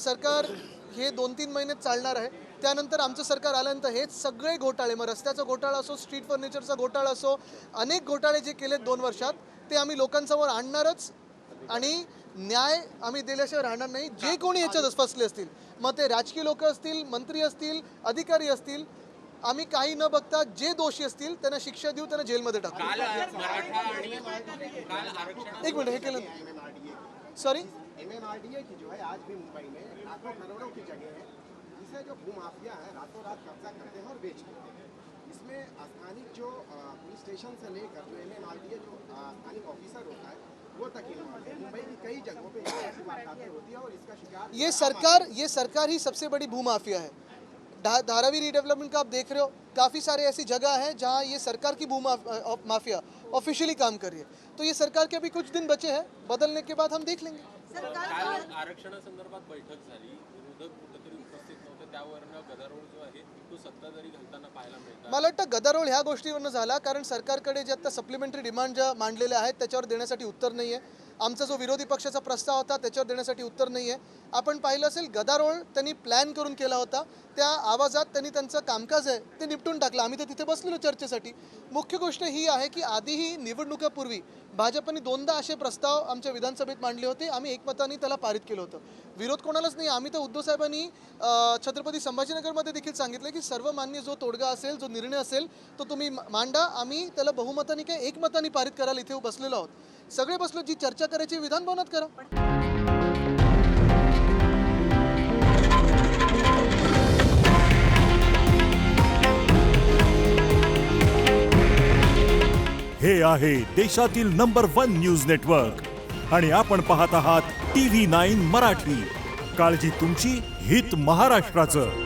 सरकार हे 2-3 महिनेच चालणार आहे. त्यानंतर आमचं सरकार आल्यानंतर हेच सगळे घोटाळे, मग रस्त्याचा घोटाळा असो, स्ट्रीट फर्निचरचा घोटाळा असो, अनेक घोटाळे जे केलेत 2 वर्षात ते आम्ही लोकांसमोर आणणारच आणि न्याय आम्ही दिल्याशिवाय राहणार नाही. जे कोणी याच्यात फसले असतील, मग ते राजकीय लोक असतील, मंत्री असतील, अधिकारी असतील, आम्ही काही न बघता जे दोषी असतील त्यांना शिक्षा देऊ, त्यांना जेलमध्ये टाकू. एक मिनिट, हे केलं सॉरी MMRDA की जो है आज भी मुंबई में लाखों करोड़ों की जगह है जिसे जो भूमाफिया है रातों रात कब्जा करते हैं और बेच देते हैं। इसमें स्थानिक जो पुलिस स्टेशन से लेकर जो MMRDA जो स्थानिक ऑफिसर होता है वो तक इन्वॉल्व है। मुंबई की कई जगहों पे ऐसी वारदातें होती है और इसका शिकार ये सरकार ही सबसे बड़ी भूमाफिया है। धारावी रीडेवलपमेंट का आप देख रहे हो, काफ़ी सारे ऐसी जगह हैं जहां ये सरकार की माफिया ऑफिशियली काम कर रही है। तो ये सरकार के अभी कुछ दिन बचे हैं, बदलने के बाद हम देख लेंगे. आरक्षणासंदर्भात बैठक झाली, विरोधक कुठेतरी उपस्थित नव्हते, त्यावरनं गदारोळ जो आहे तो सत्ताधारी घालताना पाहायला मिळतो. मला वाटतं गदारोळ ह्या गोष्टीवरनं झाला कारण सरकारकडे जे आता सप्लिमेंटरी डिमांड ज्या मांडलेल्या आहेत त्याच्यावर देण्यासाठी उत्तर नाही आहे. आमचा जो विरोधी पक्षाचा प्रस्ताव होता त्याच्यावर देण्यासाठी उत्तर नाही आहे. आपण पाहिलं असेल गदारोळ त्यांनी प्लॅन करून केला होता, त्या आवाजात त्यांनी त्यांचं कामकाज आहे ते निपटून टाकलं. आम्ही तर तिथे बसलेलो चर्चेसाठी. मुख्य गोष्ट ही आहे की आधीही निवडणुकापूर्वी भाजपने 2दा असे प्रस्ताव आमच्या विधानसभेत मांडले होते. आम्ही एकमताने त्याला पारित केलं होतं. विरोध कोणालाच नाही. आम्ही तर उद्धव साहेबांनी छत्रपती संभाजीनगरमध्ये देखील सांगितलं की सर्वमान्य जो तोडगा असेल, जो निर्णय असेल तो तुम्ही मांडा, आम्ही त्याला बहुमताने काय एकमताने पारित करायला इथे बसलेलो आहोत. सगळे बसलो, जी चर्चा करायची विधान भवनात करा. हे आहे देशातील नंबर 1 न्यूज नेटवर्क आणि आपण पाहत आहात TV9 मराठी. काळजी तुमची, हित महाराष्ट्राचं.